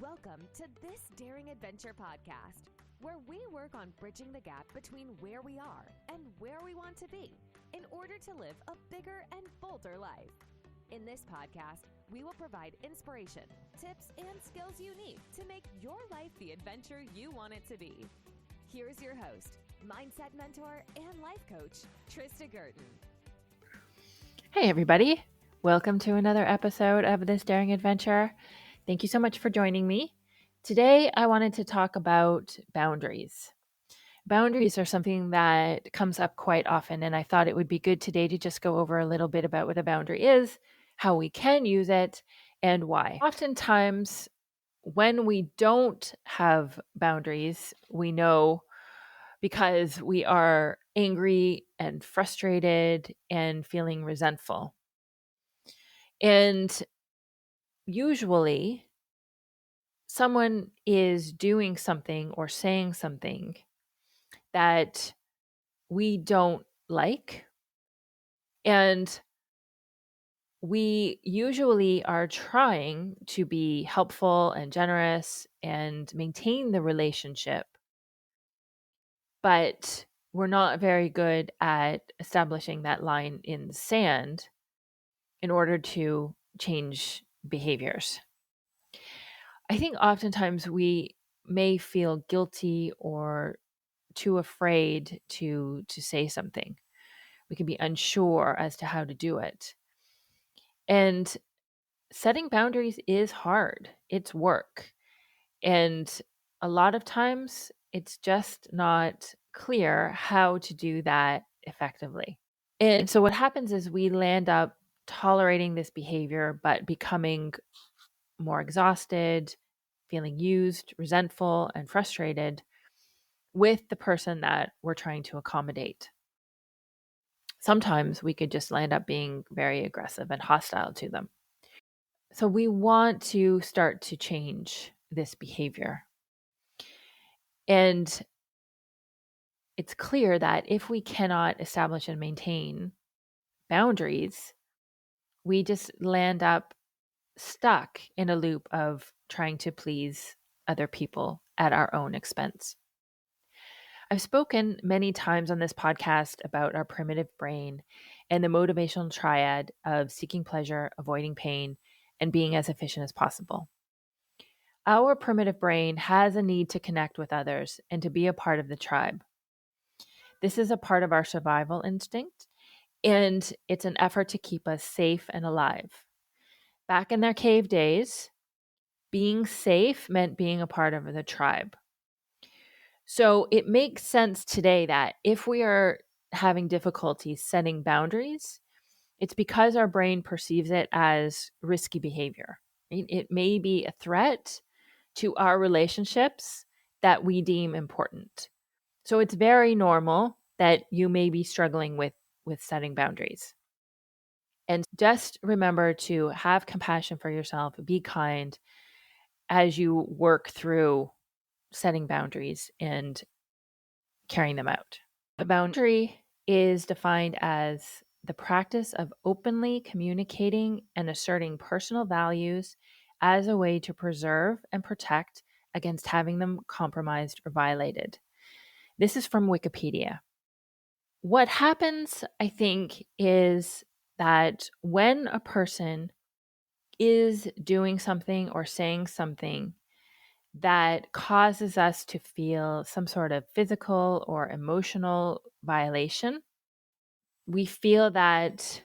Welcome to This Daring Adventure podcast, where we work on bridging the gap between where we are and where we want to be in order to live a bigger and bolder life. In this podcast, we will provide inspiration, tips, and skills you need to make your life the adventure you want it to be. Here's your host, mindset mentor, and life coach, Trista Gurton. Hey, everybody. Welcome to another episode of This Daring Adventure. Thank you so much for joining me. Today, I wanted to talk about boundaries. Boundaries are something that comes up quite often, and I thought it would be good today to just go over a little bit about what a boundary is, how we can use it, and why. Oftentimes, when we don't have boundaries, we know because we are angry and frustrated and feeling resentful. And usually, someone is doing something or saying something that we don't like. And we usually are trying to be helpful and generous and maintain the relationship, but we're not very good at establishing that line in the sand in order to change behaviors. I think oftentimes we may feel guilty or too afraid to say something. We can be unsure as to how to do it. And setting boundaries is hard. It's work. And a lot of times it's just not clear how to do that effectively. And so what happens is we land up tolerating this behavior, but becoming more exhausted, feeling used, resentful, and frustrated with the person that we're trying to accommodate. Sometimes we could just land up being very aggressive and hostile to them. So we want to start to change this behavior. And it's clear that if we cannot establish and maintain boundaries, we just land up stuck in a loop of trying to please other people at our own expense. I've spoken many times on this podcast about our primitive brain and the motivational triad of seeking pleasure, avoiding pain, and being as efficient as possible. Our primitive brain has a need to connect with others and to be a part of the tribe. This is a part of our survival instinct, and it's an effort to keep us safe and alive. Back in their cave days, being safe meant being a part of the tribe. So it makes sense today that if we are having difficulty setting boundaries, it's because our brain perceives it as risky behavior. It may be a threat to our relationships that we deem important. So it's very normal that you may be struggling with setting boundaries. And just remember to have compassion for yourself, be kind as you work through setting boundaries and carrying them out. A boundary is defined as the practice of openly communicating and asserting personal values as a way to preserve and protect against having them compromised or violated. This is from Wikipedia. What happens, I think, is that when a person is doing something or saying something that causes us to feel some sort of physical or emotional violation, we feel that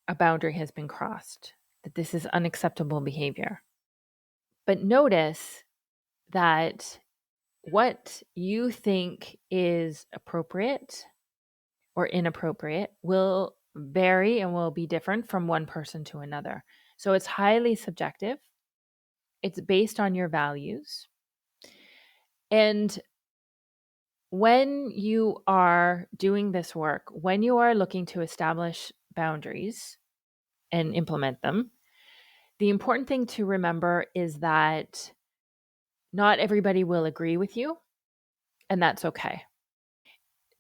a boundary has been crossed, that this is unacceptable behavior. But notice that what you think is appropriate or inappropriate will vary and will be different from one person to another. So it's highly subjective. It's based on your values. And when you are doing this work, when you are looking to establish boundaries and implement them, the important thing to remember is that not everybody will agree with you, and that's okay.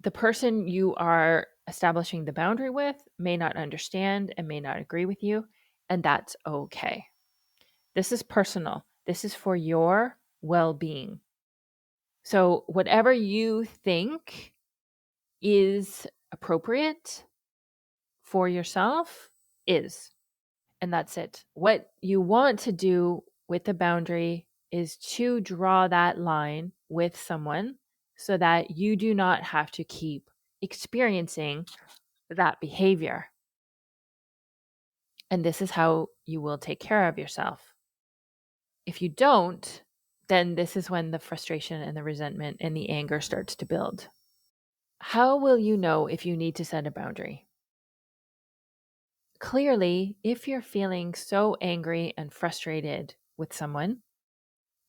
The person you are establishing the boundary with may not understand and may not agree with you, and that's okay. This is personal. This is for your well-being. So whatever you think is appropriate for yourself is, and that's it. What you want to do with the boundary is to draw that line with someone so that you do not have to keep experiencing that behavior. And this is how you will take care of yourself. If you don't, then this is when the frustration and the resentment and the anger starts to build. How will you know if you need to set a boundary? Clearly, if you're feeling so angry and frustrated with someone,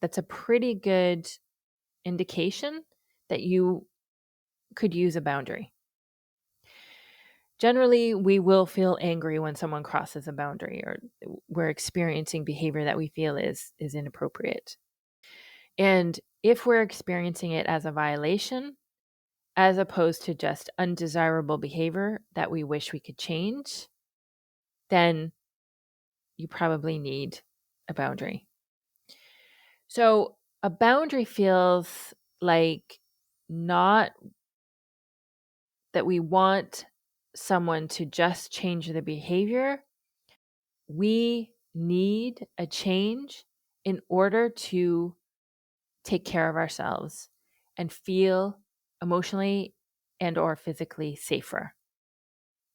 that's a pretty good indication that you could use a boundary. Generally, we will feel angry when someone crosses a boundary or we're experiencing behavior that we feel is inappropriate. And if we're experiencing it as a violation, as opposed to just undesirable behavior that we wish we could change, then you probably need a boundary. So a boundary feels like not that we want someone to just change the behavior. We need a change in order to take care of ourselves and feel emotionally and or physically safer.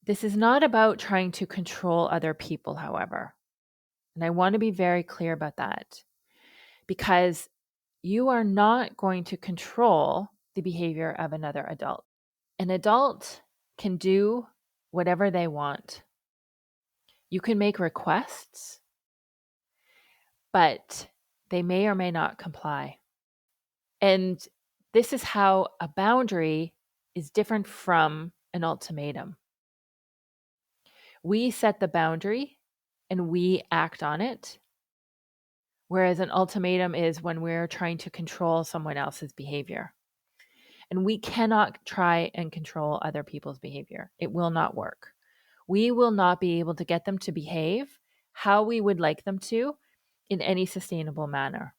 This is not about trying to control other people, however. And I want to be very clear about that because you are not going to control the behavior of another adult. An adult can do whatever they want. You can make requests, but they may or may not comply. And this is how a boundary is different from an ultimatum. We set the boundary and we act on it, whereas an ultimatum is when we're trying to control someone else's behavior. And we cannot try and control other people's behavior. It will not work. We will not be able to get them to behave how we would like them to in any sustainable manner.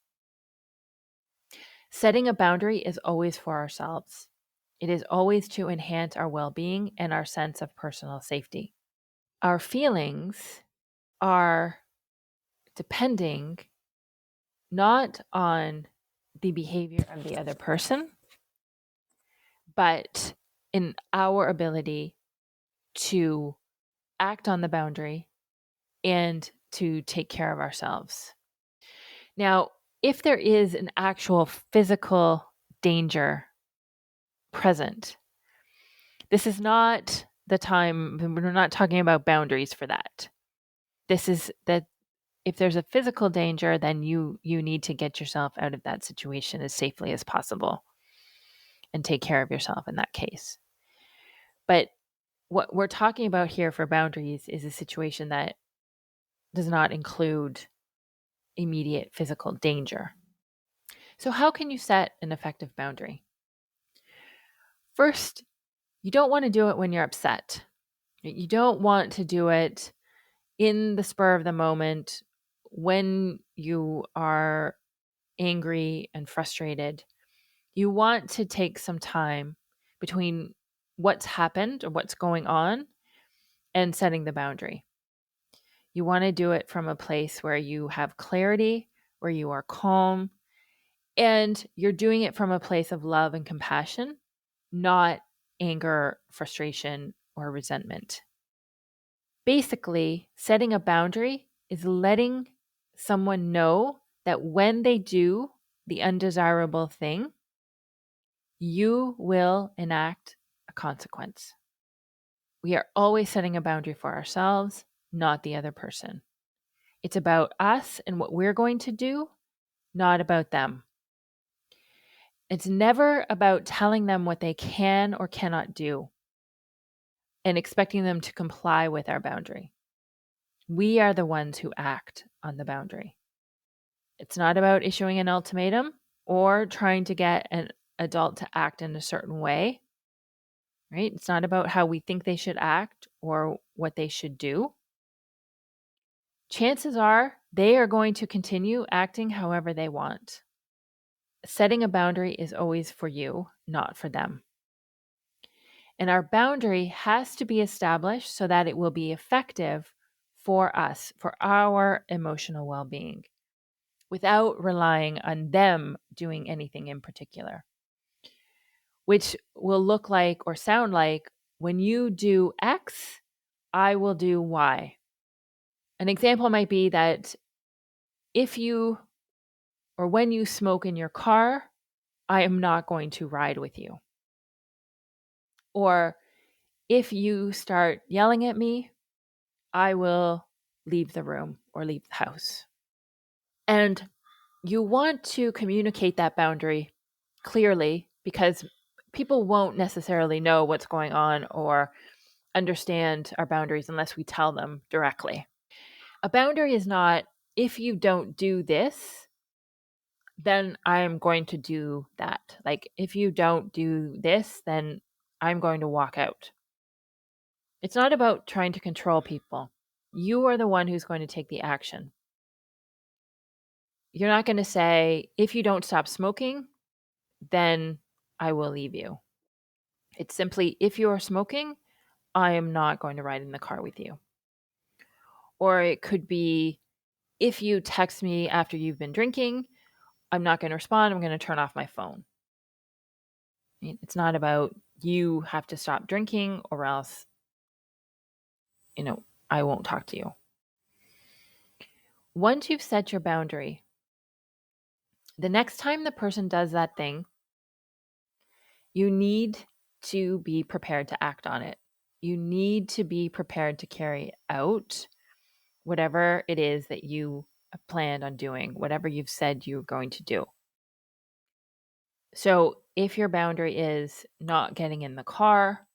Setting a boundary is always for ourselves. It is always to enhance our well-being and our sense of personal safety. Our feelings are depending not on the behavior of the other person, but in our ability to act on the boundary and to take care of ourselves. Now, if there is an actual physical danger present, this is not the time, we're not talking about boundaries for that. This is that if there's a physical danger, then you need to get yourself out of that situation as safely as possible and take care of yourself in that case. But what we're talking about here for boundaries is a situation that does not include immediate physical danger. So how can you set an effective boundary? First, you don't want to do it when you're upset. You don't want to do it in the spur of the moment when you are angry and frustrated. You want to take some time between what's happened or what's going on and setting the boundary. You want to do it from a place where you have clarity, where you are calm, and you're doing it from a place of love and compassion, not anger, frustration, or resentment. Basically, setting a boundary is letting someone know that when they do the undesirable thing, you will enact a consequence. We are always setting a boundary for ourselves, not the other person. It's about us and what we're going to do, not about them. It's never about telling them what they can or cannot do and expecting them to comply with our boundary. We are the ones who act on the boundary. It's not about issuing an ultimatum or trying to get an adult to act in a certain way, right? It's not about how we think they should act or what they should do. Chances are they are going to continue acting however they want. Setting a boundary is always for you, not for them. And our boundary has to be established so that it will be effective for us, for our emotional well-being, without relying on them doing anything in particular, which will look like or sound like, when you do X, I will do Y. An example might be that if you or when you smoke in your car, I am not going to ride with you. Or if you start yelling at me, I will leave the room or leave the house. And you want to communicate that boundary clearly, because people won't necessarily know what's going on or understand our boundaries unless we tell them directly. A boundary is not, if you don't do this, then I'm going to do that. Like, if you don't do this, then I'm going to walk out. It's not about trying to control people. You are the one who's going to take the action. You're not going to say, if you don't stop smoking, then I will leave you. It's simply, if you are smoking, I am not going to ride in the car with you. Or it could be, if you text me after you've been drinking, I'm not going to respond. I'm going to turn off my phone. It's not about, you have to stop drinking or else, I won't talk to you. Once you've set your boundary, the next time the person does that thing, you need to be prepared to act on it. You need to be prepared to carry out whatever it is that you have planned on doing, whatever you've said you're going to do. So if your boundary is not getting in the car,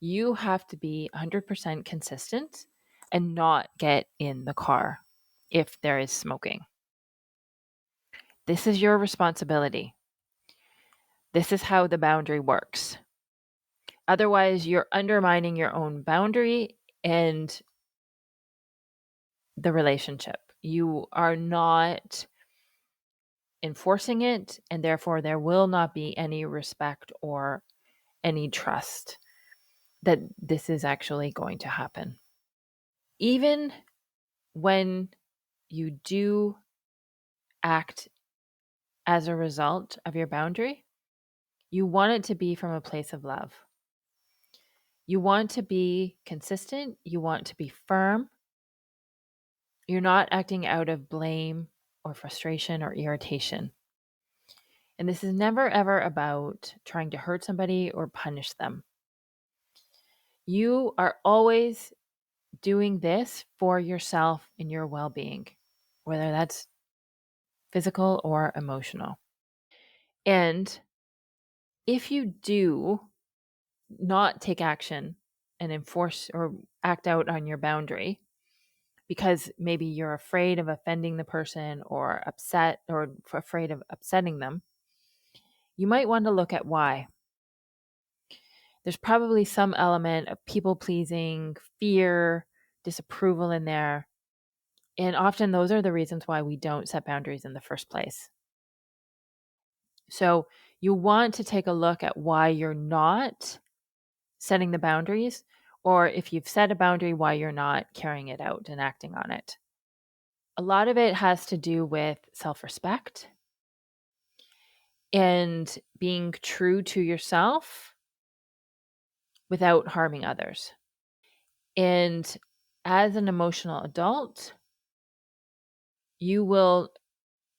you have to be 100% consistent and not get in the car if there is smoking. This is your responsibility. This is how the boundary works. Otherwise, you're undermining your own boundary and the relationship. You are not enforcing it, and therefore there will not be any respect or any trust that this is actually going to happen. Even when you do act as a result of your boundary, you want it to be from a place of love. You want to be consistent. You want to be firm. You're not acting out of blame or frustration or irritation. And this is never, ever about trying to hurt somebody or punish them. You are always doing this for yourself and your well-being, whether that's physical or emotional. And if you do not take action and enforce or act out on your boundary, because maybe you're afraid of offending the person or upset or afraid of upsetting them, you might want to look at why. There's probably some element of people pleasing, fear, disapproval in there. And often those are the reasons why we don't set boundaries in the first place. So you want to take a look at why you're not setting the boundaries, or if you've set a boundary, why you're not carrying it out and acting on it. A lot of it has to do with self-respect and being true to yourself without harming others. And as an emotional adult, you will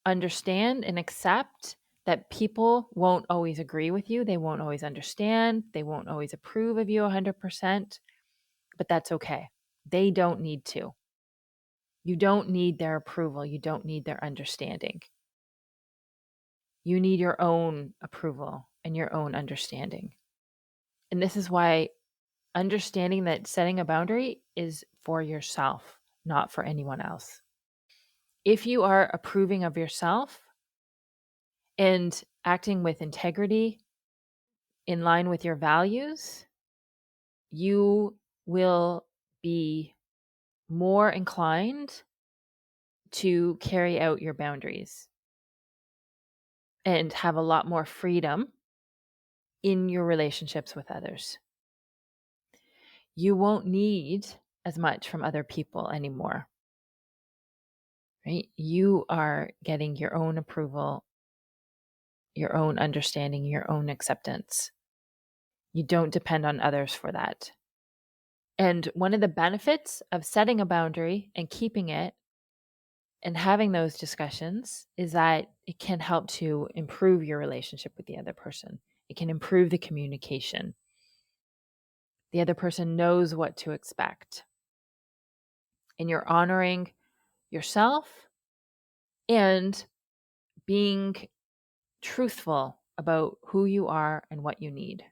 understand and accept that people won't always agree with you. They won't always understand. They won't always approve of you 100%, but that's okay. They don't need to. You don't need their approval. You don't need their understanding. You need your own approval and your own understanding. And this is why understanding that setting a boundary is for yourself, not for anyone else. If you are approving of yourself and acting with integrity in line with your values, you will be more inclined to carry out your boundaries and have a lot more freedom in your relationships with others. You won't need as much from other people anymore, right? You are getting your own approval, your own understanding, your own acceptance. You don't depend on others for that. And one of the benefits of setting a boundary and keeping it and having those discussions is that it can help to improve your relationship with the other person. It can improve the communication. The other person knows what to expect. And you're honoring yourself and being truthful about who you are and what you need.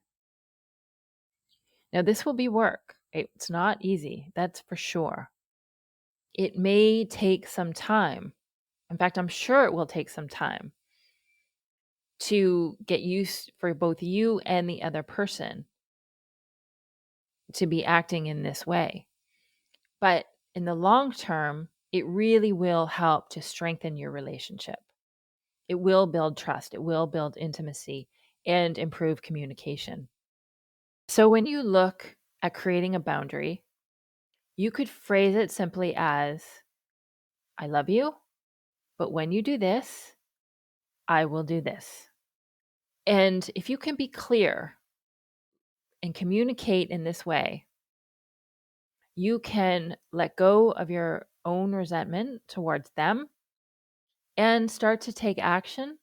Now, this will be work. It's not easy, that's for sure. It may take some time. In fact, I'm sure it will take some time to get used for both you and the other person to be acting in this way. But in the long term, it really will help to strengthen your relationship. It will build trust, it will build intimacy, and improve communication. So when you look at creating a boundary, you could phrase it simply as, I love you, but when you do this, I will do this. And if you can be clear and communicate in this way, you can let go of your own resentment towards them and start to take action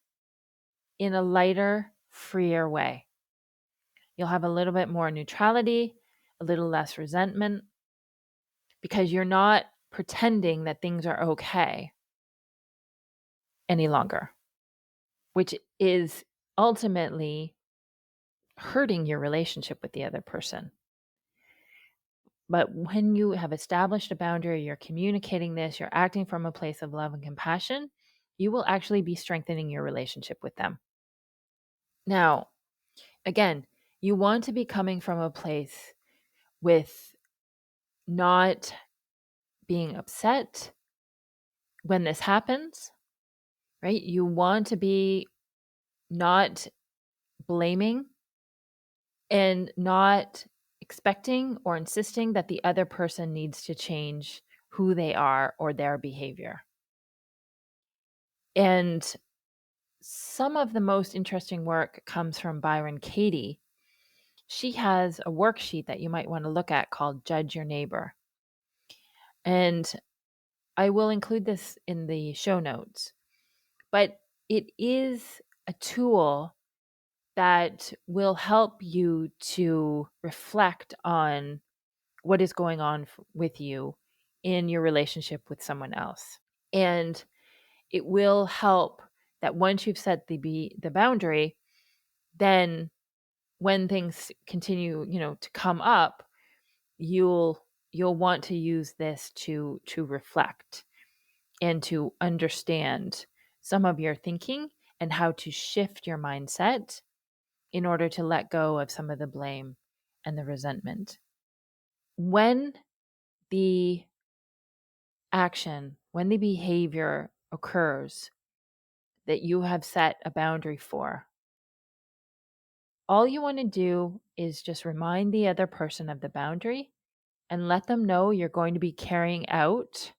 in a lighter, freer way. You'll have a little bit more neutrality, a little less resentment, because you're not pretending that things are okay any longer, which is ultimately hurting your relationship with the other person. But when you have established a boundary, you're communicating this, you're acting from a place of love and compassion, you will actually be strengthening your relationship with them. Now, again, you want to be coming from a place with not being upset when this happens, right? You want to be not blaming and not expecting or insisting that the other person needs to change who they are or their behavior. And some of the most interesting work comes from Byron Katie. She has a worksheet that you might want to look at called Judge Your Neighbor. And I will include this in the show notes. But it is a tool that will help you to reflect on what is going on with you in your relationship with someone else. And it will help that once you've set the boundary, then when things continue, to come up, you'll want to use this to reflect and to understand some of your thinking and how to shift your mindset in order to let go of some of the blame and the resentment. When the action, when the behavior occurs that you have set a boundary for, all you want to do is just remind the other person of the boundary and let them know you're going to be carrying out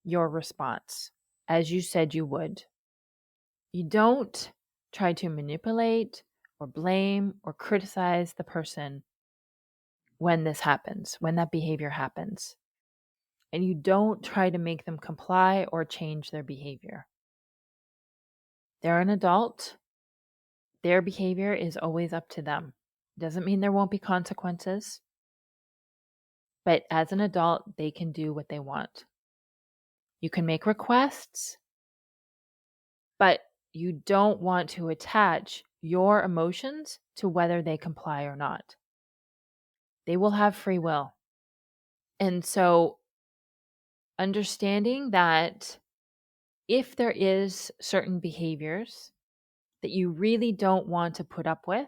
your response as you said you would. You don't try to manipulate or blame or criticize the person when this happens, when that behavior happens. And you don't try to make them comply or change their behavior. They're an adult. Their behavior is always up to them. Doesn't mean there won't be consequences, but as an adult, they can do what they want. You can make requests, but you don't want to attach your emotions to whether they comply or not. They will have free will. And so understanding that if there is certain behaviors that you really don't want to put up with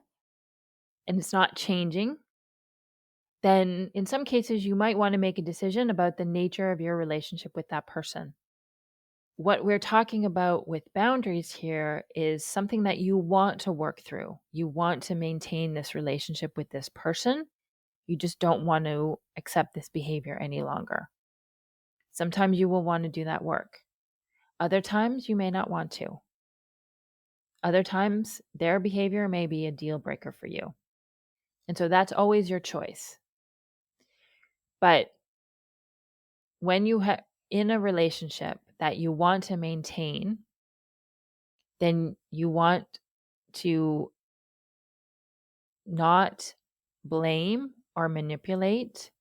and it's not changing, then in some cases you might want to make a decision about the nature of your relationship with that person. What we're talking about with boundaries here is something that you want to work through. You want to maintain this relationship with this person. You just don't want to accept this behavior any longer. Sometimes you will want to do that work. Other times you may not want to. Other times their behavior may be a deal breaker for you. And so that's always your choice. But when you have in a relationship that you want to maintain, then you want to not blame or manipulate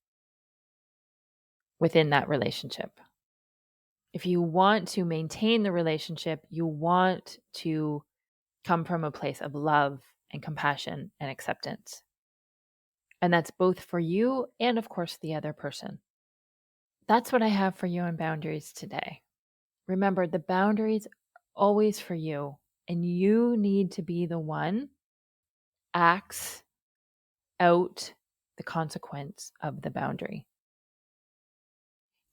within that relationship. If you want to maintain the relationship, you want to come from a place of love and compassion and acceptance. And that's both for you and, of course, the other person. That's what I have for you on boundaries today. Remember, the boundaries are always for you, and you need to be the one acts out the consequence of the boundary.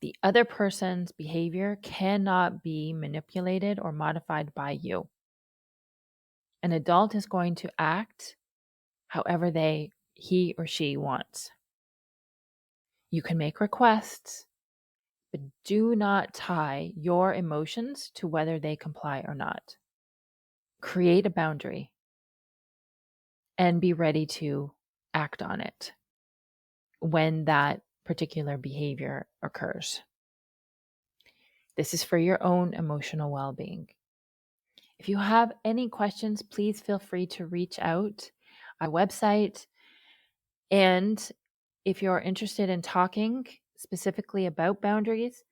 The other person's behavior cannot be manipulated or modified by you. An adult is going to act however he or she wants. You can make requests, but do not tie your emotions to whether they comply or not. Create a boundary and be ready to act on it when that particular behavior occurs. This is for your own emotional well-being. If you have any questions, please feel free to reach out on our website. And if you're interested in talking specifically about boundaries,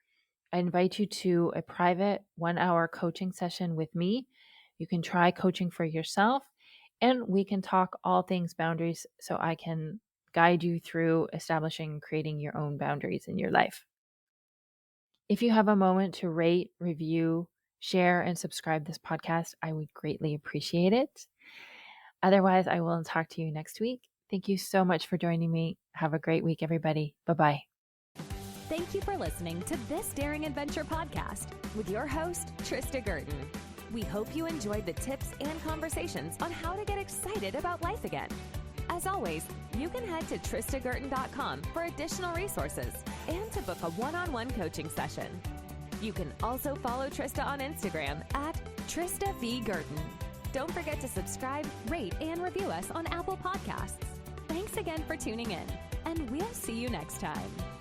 I invite you to a private 1-hour coaching session with me. You can try coaching for yourself, and we can talk all things boundaries so I can guide you through establishing and creating your own boundaries in your life. If you have a moment to rate, review, share, and subscribe this podcast, I would greatly appreciate it. Otherwise, I will talk to you next week. Thank you so much for joining me. Have a great week, everybody. Bye-bye. Thank you for listening to This Daring Adventure podcast with your host, Trista Gurton. We hope you enjoyed the tips and conversations on how to get excited about life again. As always, you can head to tristagurton.com for additional resources and to book a one-on-one coaching session. You can also follow Trista on Instagram at TristaVGurton. Don't forget to subscribe, rate, and review us on Apple Podcasts. Thanks again for tuning in, and we'll see you next time.